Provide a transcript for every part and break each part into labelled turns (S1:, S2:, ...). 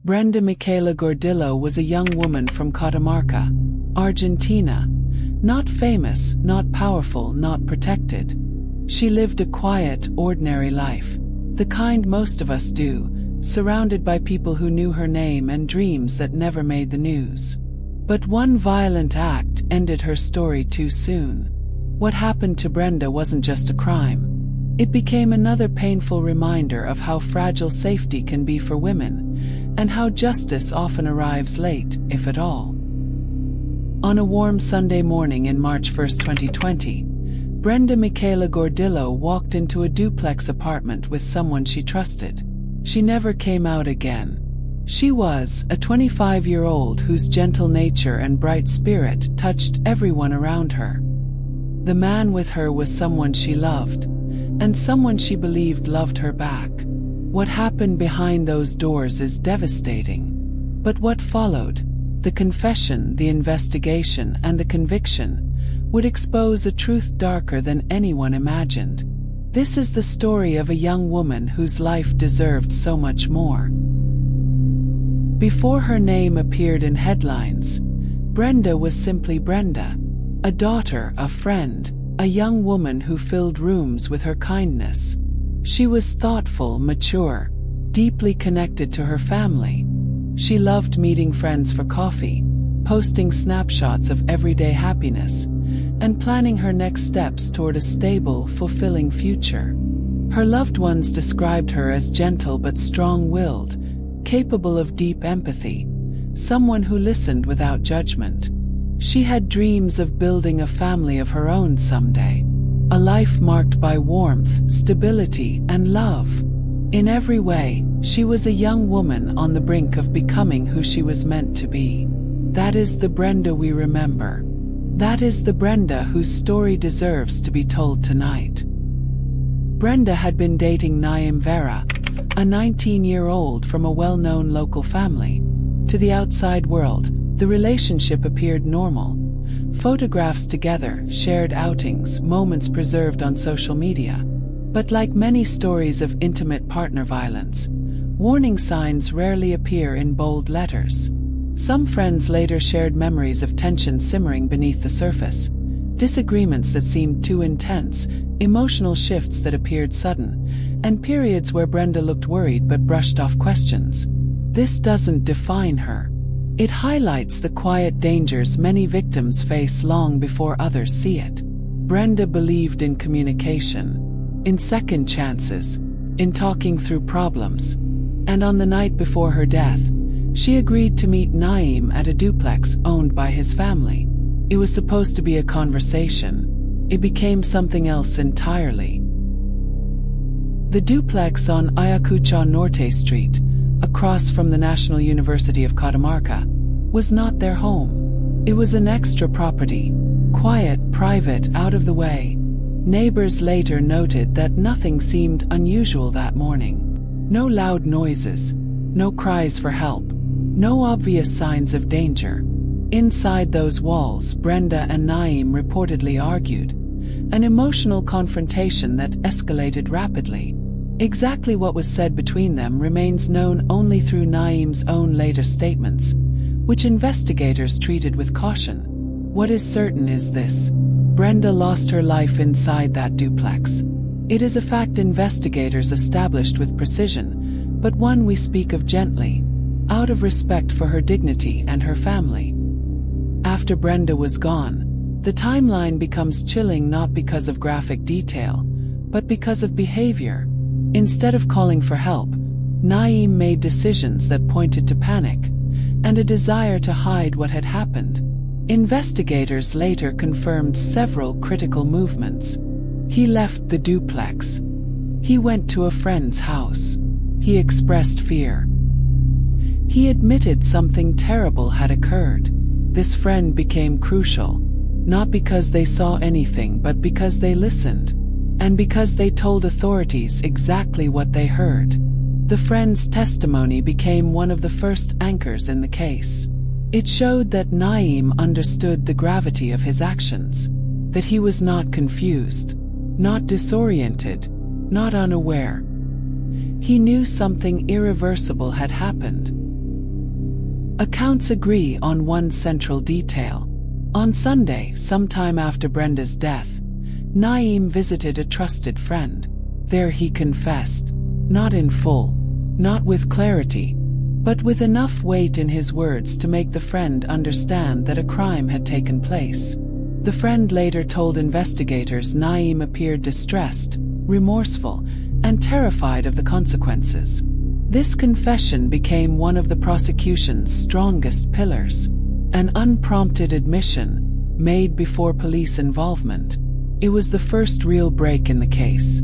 S1: Brenda Michaela Gordillo was a young woman from Catamarca, Argentina. Not famous, not powerful, not protected. She lived a quiet, ordinary life, the kind most of us do, surrounded by people who knew her name and dreams that never made the news. But one violent act ended her story too soon. What happened to Brenda wasn't just a crime. It became another painful reminder of how fragile safety can be for women, and how justice often arrives late, if at all. On a warm Sunday morning in March 1, 2020, Brenda Michaela Gordillo walked into a duplex apartment with someone she trusted. She never came out again. She was a 25-year-old whose gentle nature and bright spirit touched everyone around her. The man with her was someone she loved, and someone she believed loved her back. What happened behind those doors is devastating. But what followed, the confession, the investigation, and the conviction, would expose a truth darker than anyone imagined. This is the story of a young woman whose life deserved so much more. Before her name appeared in headlines, Brenda was simply Brenda, a daughter, a friend, a young woman who filled rooms with her kindness. She was thoughtful, mature, deeply connected to her family. She loved meeting friends for coffee, posting snapshots of everyday happiness, and planning her next steps toward a stable, fulfilling future. Her loved ones described her as gentle but strong-willed, capable of deep empathy, someone who listened without judgment. She had dreams of building a family of her own someday, a life marked by warmth, stability, and love. In every way, she was a young woman on the brink of becoming who she was meant to be. That is the Brenda we remember. That is the Brenda whose story deserves to be told tonight. Brenda had been dating Naim Vera, a 19-year-old from a well-known local family. To the outside world, the relationship appeared normal. Photographs together, shared outings, moments preserved on social media. But like many stories of intimate partner violence, warning signs rarely appear in bold letters. Some friends later shared memories of tension simmering beneath the surface, disagreements that seemed too intense, emotional shifts that appeared sudden, and periods where Brenda looked worried but brushed off questions. This doesn't define her. It highlights the quiet dangers many victims face long before others see it. Brenda believed in communication, in second chances, in talking through problems. And on the night before her death, she agreed to meet Naim at a duplex owned by his family. It was supposed to be a conversation. It became something else entirely. The duplex on Ayacucho Norte Street, across from the National University of Catamarca, was not their home. It was an extra property, quiet, private, out of the way. Neighbors later noted that nothing seemed unusual that morning. No loud noises, no cries for help, no obvious signs of danger. Inside those walls, Brenda and Naim reportedly argued, an emotional confrontation that escalated rapidly. Exactly what was said between them remains known only through Naim's own later statements, which investigators treated with caution. What is certain is this: Brenda lost her life inside that duplex. It is a fact investigators established with precision, but one we speak of gently, out of respect for her dignity and her family. After Brenda was gone, the timeline becomes chilling not because of graphic detail, but because of behavior. Instead of calling for help, Naim made decisions that pointed to panic and a desire to hide what had happened. Investigators later confirmed several critical movements. He left the duplex. He went to a friend's house. He expressed fear. He admitted something terrible had occurred. This friend became crucial, not because they saw anything but because they listened, and because they told authorities exactly what they heard. The friend's testimony became one of the first anchors in the case. It showed that Naim understood the gravity of his actions, that he was not confused, not disoriented, not unaware. He knew something irreversible had happened. Accounts agree on one central detail. On Sunday, sometime after Brenda's death, Naeem visited a trusted friend. There he confessed, not in full, not with clarity, but with enough weight in his words to make the friend understand that a crime had taken place. The friend later told investigators Naeem appeared distressed, remorseful, and terrified of the consequences. This confession became one of the prosecution's strongest pillars, an unprompted admission, made before police involvement. It was the first real break in the case.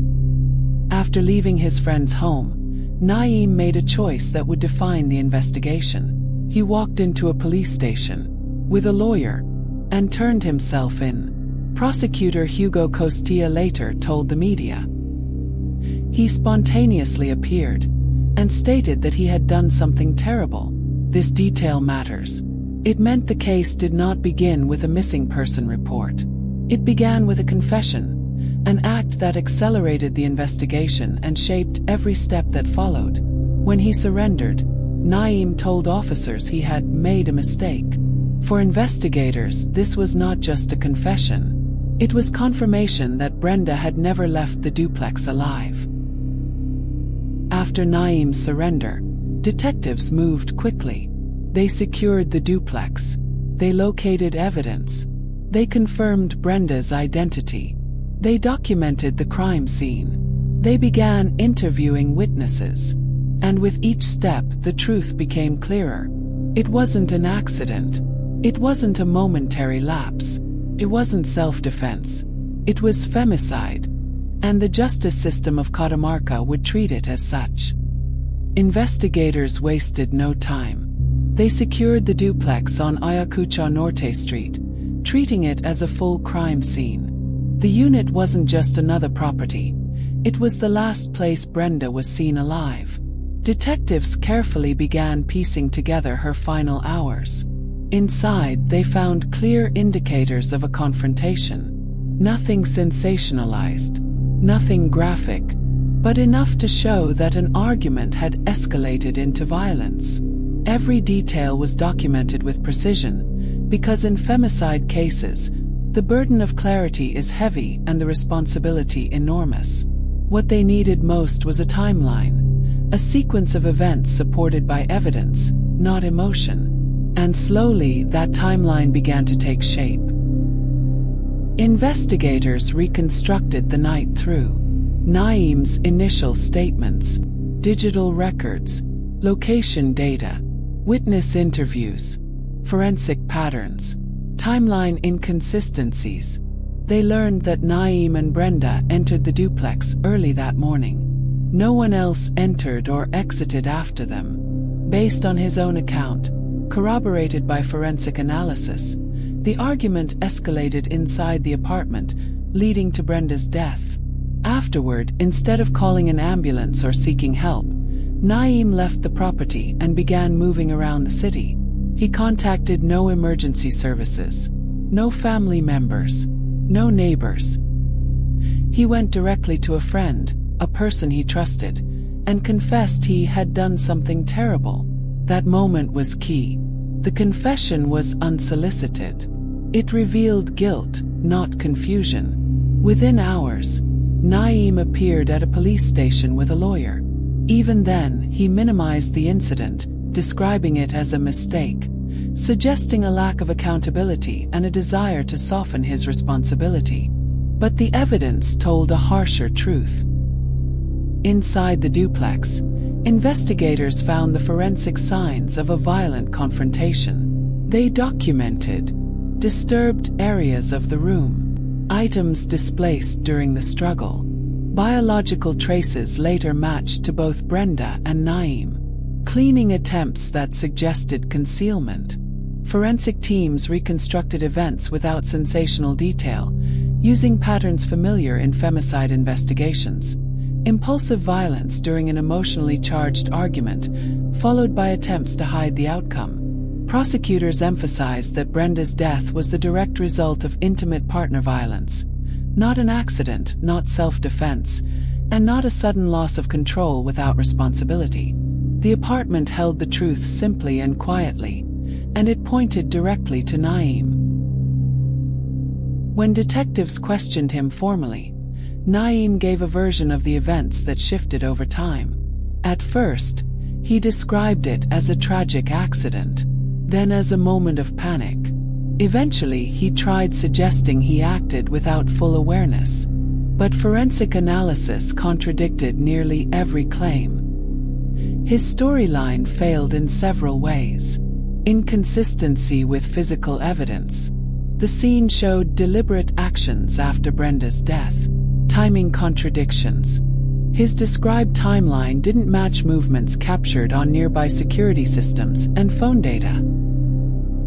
S1: After leaving his friend's home, Naeem made a choice that would define the investigation. He walked into a police station, with a lawyer, and turned himself in. Prosecutor Hugo Costilla later told the media. He spontaneously appeared, and stated that he had done something terrible. This detail matters. It meant the case did not begin with a missing person report. It began with a confession, an act that accelerated the investigation and shaped every step that followed. When he surrendered, Naeem told officers he had made a mistake. For investigators, this was not just a confession. It was confirmation that Brenda had never left the duplex alive. After Naeem's surrender, detectives moved quickly. They secured the duplex. They located evidence. They confirmed Brenda's identity. They documented the crime scene. They began interviewing witnesses. And with each step, the truth became clearer. It wasn't an accident. It wasn't a momentary lapse. It wasn't self-defense. It was femicide. And the justice system of Catamarca would treat it as such. Investigators wasted no time. They secured the duplex on Ayacucho Norte Street, treating it as a full crime scene. The unit wasn't just another property. It was the last place Brenda was seen alive. Detectives carefully began piecing together her final hours. Inside, they found clear indicators of a confrontation. Nothing sensationalized, nothing graphic, but enough to show that an argument had escalated into violence. Every detail was documented with precision, because in femicide cases, the burden of clarity is heavy and the responsibility enormous. What they needed most was a timeline, a sequence of events supported by evidence, not emotion. And slowly, that timeline began to take shape. Investigators reconstructed the night through. Naeem's initial statements, digital records, location data, witness interviews, forensic patterns, timeline inconsistencies. They learned that Naeem and Brenda entered the duplex early that morning. No one else entered or exited after them. Based on his own account, corroborated by forensic analysis, the argument escalated inside the apartment, leading to Brenda's death. Afterward, instead of calling an ambulance or seeking help, Naeem left the property and began moving around the city. He contacted no emergency services, no family members, no neighbors. He went directly to a friend, a person he trusted, and confessed he had done something terrible. That moment was key. The confession was unsolicited. It revealed guilt, not confusion. Within hours, Naeem appeared at a police station with a lawyer. Even then, he minimized the incident, describing it as a mistake, suggesting a lack of accountability and a desire to soften his responsibility. But the evidence told a harsher truth. Inside the duplex, investigators found the forensic signs of a violent confrontation. They documented disturbed areas of the room, items displaced during the struggle. Biological traces later matched to both Brenda and Naeem, cleaning attempts that suggested concealment. Forensic teams reconstructed events without sensational detail, using patterns familiar in femicide investigations. Impulsive violence during an emotionally charged argument, followed by attempts to hide the outcome. Prosecutors emphasized that Brenda's death was the direct result of intimate partner violence, not an accident, not self-defense, and not a sudden loss of control without responsibility. The apartment held the truth simply and quietly, and it pointed directly to Naeem. When detectives questioned him formally, Naeem gave a version of the events that shifted over time. At first, he described it as a tragic accident, then as a moment of panic. Eventually, he tried suggesting he acted without full awareness, but forensic analysis contradicted nearly every claim. His storyline failed in several ways. Inconsistency with physical evidence. The scene showed deliberate actions after Brenda's death. Timing contradictions. His described timeline didn't match movements captured on nearby security systems and phone data.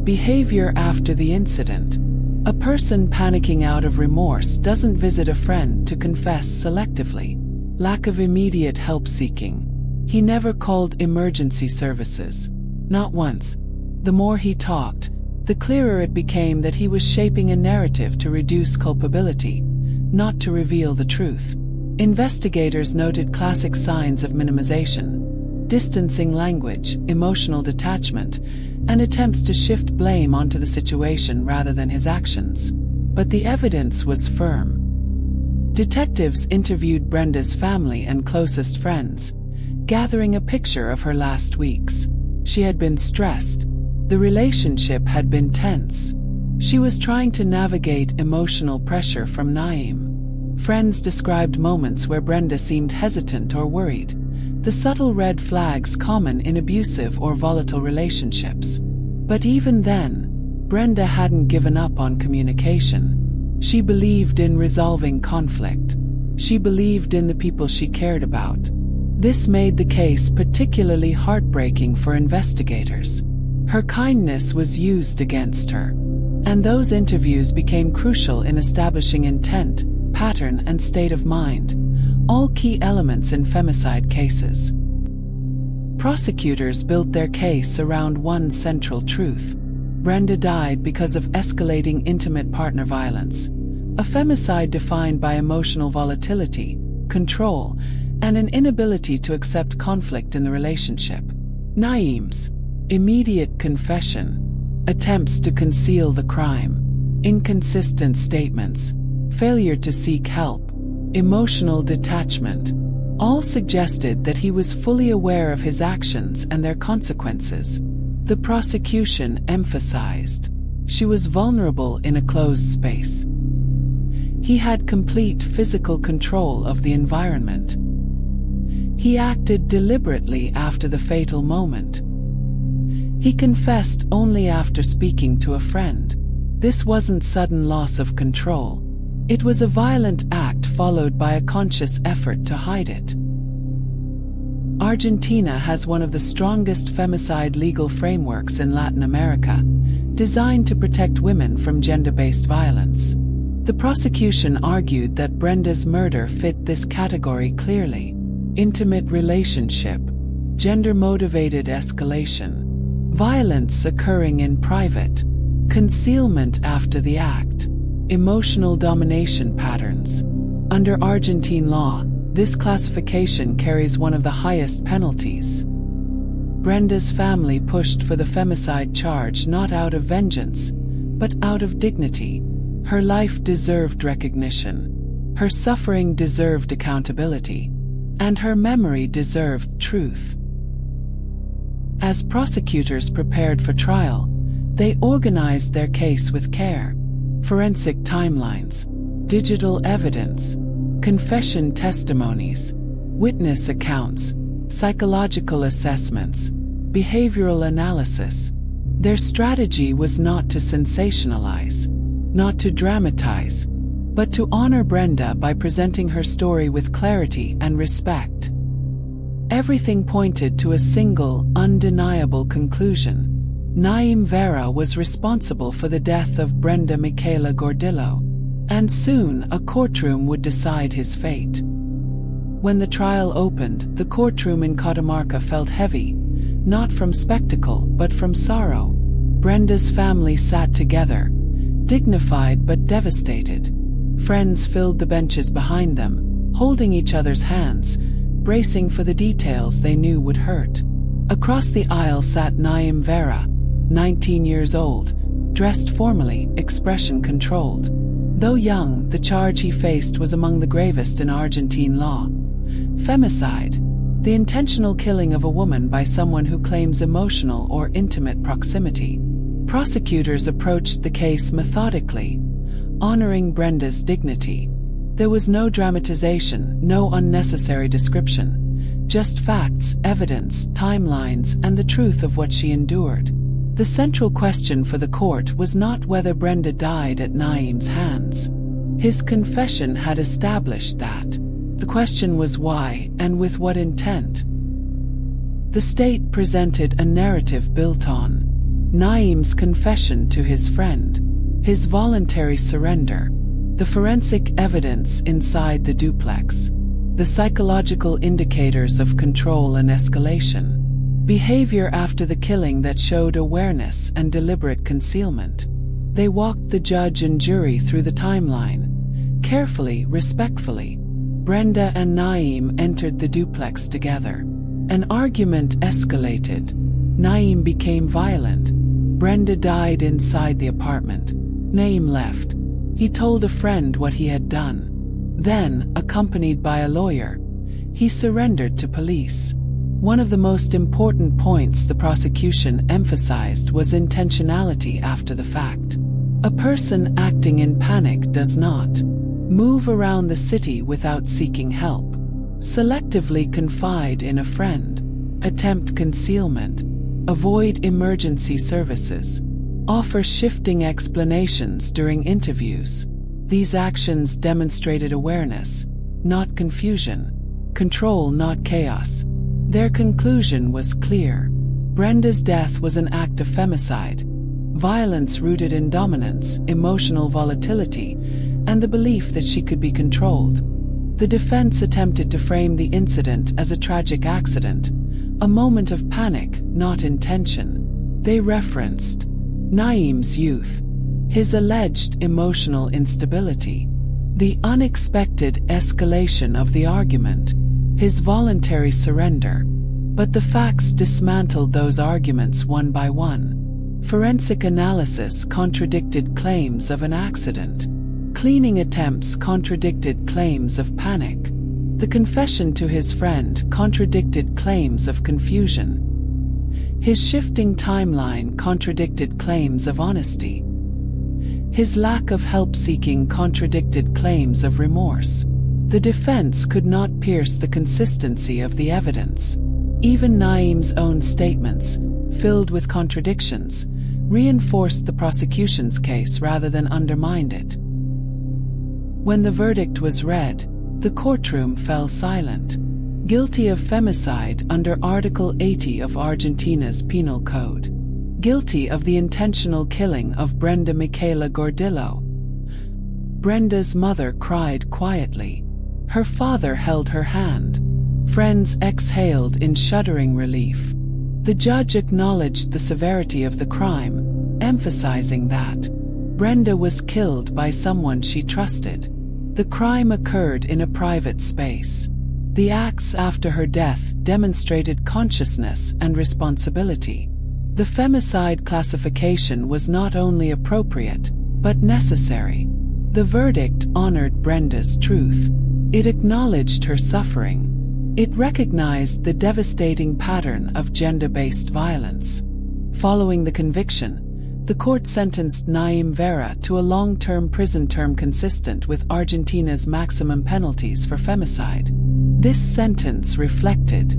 S1: Behavior after the incident. A person panicking out of remorse doesn't visit a friend to confess selectively. Lack of immediate help seeking. He never called emergency services. Not once. The more he talked, the clearer it became that he was shaping a narrative to reduce culpability, not to reveal the truth. Investigators noted classic signs of minimization, distancing language, emotional detachment, and attempts to shift blame onto the situation rather than his actions. But the evidence was firm. Detectives interviewed Brenda's family and closest friends, gathering a picture of her last weeks. She had been stressed. The relationship had been tense. She was trying to navigate emotional pressure from Naeem. Friends described moments where Brenda seemed hesitant or worried, the subtle red flags common in abusive or volatile relationships. But even then, Brenda hadn't given up on communication. She believed in resolving conflict. She believed in the people she cared about. This made the case particularly heartbreaking for investigators. Her kindness was used against her, and those interviews became crucial in establishing intent, pattern, and state of mind, all key elements in femicide cases. Prosecutors built their case around one central truth. Brenda died because of escalating intimate partner violence, a femicide defined by emotional volatility, control, and an inability to accept conflict in the relationship. Naeem's immediate confession, attempts to conceal the crime, inconsistent statements, failure to seek help, emotional detachment, all suggested that he was fully aware of his actions and their consequences. The prosecution emphasized she was vulnerable in a closed space. He had complete physical control of the environment. He acted deliberately after the fatal moment. He confessed only after speaking to a friend. This wasn't sudden loss of control. It was a violent act followed by a conscious effort to hide it. Argentina has one of the strongest femicide legal frameworks in Latin America, designed to protect women from gender-based violence. The prosecution argued that Brenda's murder fit this category clearly. Intimate relationship, gender-motivated escalation, violence occurring in private, concealment after the act, emotional domination patterns. Under Argentine law, this classification carries one of the highest penalties. Brenda's family pushed for the femicide charge not out of vengeance, but out of dignity. Her life deserved recognition. Her suffering deserved accountability. And her memory deserved truth. As prosecutors prepared for trial, they organized their case with care. Forensic timelines, digital evidence, confession testimonies, witness accounts, psychological assessments, behavioral analysis. Their strategy was not to sensationalize, not to dramatize, but to honor Brenda by presenting her story with clarity and respect. Everything pointed to a single, undeniable conclusion. Naeem Vera was responsible for the death of Brenda Michaela Gordillo, and soon a courtroom would decide his fate. When the trial opened, the courtroom in Catamarca felt heavy, not from spectacle but from sorrow. Brenda's family sat together, dignified but devastated. Friends filled the benches behind them, holding each other's hands, bracing for the details they knew would hurt. Across the aisle sat Naim Vera, 19 years old, dressed formally, expression controlled. Though young, the charge he faced was among the gravest in Argentine law. Femicide, the intentional killing of a woman by someone who claims emotional or intimate proximity. Prosecutors approached the case methodically, honoring Brenda's dignity. There was no dramatization, no unnecessary description, just facts, evidence, timelines, and the truth of what she endured. The central question for the court was not whether Brenda died at Naim's hands. His confession had established that. The question was why, and with what intent. The state presented a narrative built on Naim's confession to his friend, his voluntary surrender, the forensic evidence inside the duplex, the psychological indicators of control and escalation, behavior after the killing that showed awareness and deliberate concealment. They walked the judge and jury through the timeline, carefully, respectfully. Brenda and Naim entered the duplex together. An argument escalated. Naim became violent. Brenda died inside the apartment. Naim left. He told a friend what he had done. Then, accompanied by a lawyer, he surrendered to police. One of the most important points the prosecution emphasized was intentionality after the fact. A person acting in panic does not move around the city without seeking help, selectively confide in a friend, attempt concealment, avoid emergency services, offer shifting explanations during interviews. These actions demonstrated awareness, not confusion, control, not chaos. Their conclusion was clear. Brenda's death was an act of femicide, violence rooted in dominance, emotional volatility, and the belief that she could be controlled. The defense attempted to frame the incident as a tragic accident, a moment of panic, not intention. They referenced Naim's youth, his alleged emotional instability, the unexpected escalation of the argument, his voluntary surrender. But the facts dismantled those arguments one by one. Forensic analysis contradicted claims of an accident. Cleaning attempts contradicted claims of panic. The confession to his friend contradicted claims of confusion. His shifting timeline contradicted claims of honesty. His lack of help-seeking contradicted claims of remorse. The defense could not pierce the consistency of the evidence. Even Naim's own statements, filled with contradictions, reinforced the prosecution's case rather than undermined it. When the verdict was read, the courtroom fell silent. Guilty of femicide under Article 80 of Argentina's Penal Code. Guilty of the intentional killing of Brenda Michaela Gordillo. Brenda's mother cried quietly. Her father held her hand. Friends exhaled in shuddering relief. The judge acknowledged the severity of the crime, emphasizing that Brenda was killed by someone she trusted. The crime occurred in a private space. The acts after her death demonstrated consciousness and responsibility. The femicide classification was not only appropriate, but necessary. The verdict honored Brenda's truth. It acknowledged her suffering. It recognized the devastating pattern of gender-based violence. Following the conviction, the court sentenced Naim Vera to a long-term prison term consistent with Argentina's maximum penalties for femicide. This sentence reflected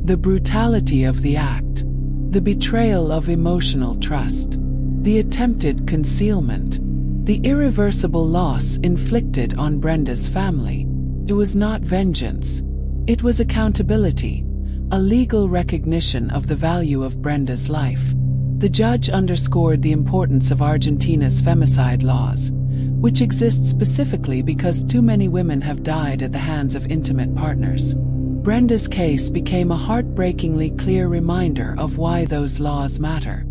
S1: the brutality of the act, the betrayal of emotional trust, the attempted concealment, the irreversible loss inflicted on Brenda's family. It was not vengeance. It was accountability, a legal recognition of the value of Brenda's life. The judge underscored the importance of Argentina's femicide laws, which exist specifically because too many women have died at the hands of intimate partners. Brenda's case became a heartbreakingly clear reminder of why those laws matter.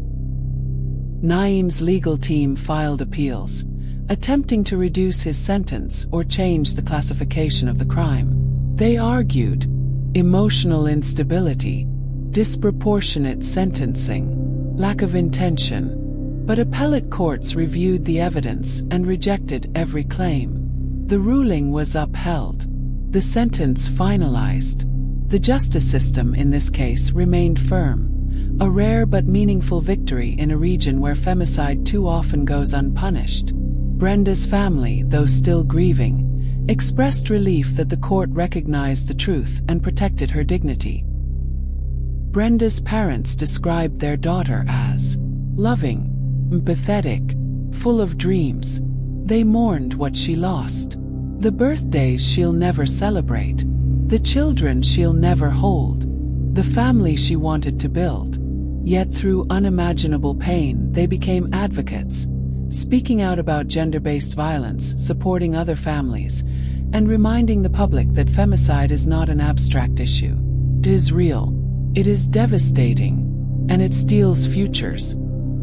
S1: Naim's legal team filed appeals, attempting to reduce his sentence or change the classification of the crime. They argued emotional instability, disproportionate sentencing, lack of intention. But appellate courts reviewed the evidence and rejected every claim. The ruling was upheld. The sentence finalized. The justice system in this case remained firm, a rare but meaningful victory in a region where femicide too often goes unpunished. Brenda's family, though still grieving, expressed relief that the court recognized the truth and protected her dignity. Brenda's parents described their daughter as loving, empathetic, full of dreams. They mourned what she lost. The birthdays she'll never celebrate. The children she'll never hold. The family she wanted to build. Yet through unimaginable pain, they became advocates, speaking out about gender-based violence, supporting other families, and reminding the public that femicide is not an abstract issue. It is real. It is devastating. And it steals futures.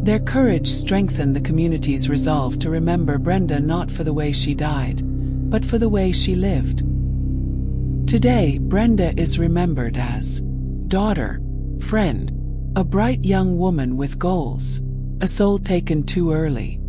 S1: Their courage strengthened the community's resolve to remember Brenda not for the way she died, but for the way she lived. Today, Brenda is remembered as daughter, friend, a bright young woman with goals, a soul taken too early.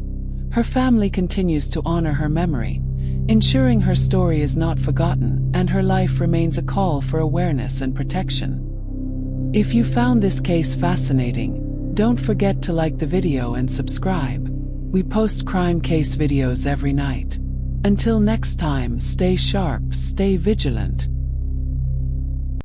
S1: Her family continues to honor her memory, ensuring her story is not forgotten and her life remains a call for awareness and protection. If you found this case fascinating, don't forget to like the video and subscribe. We post crime case videos every night. Until next time, stay sharp, stay vigilant.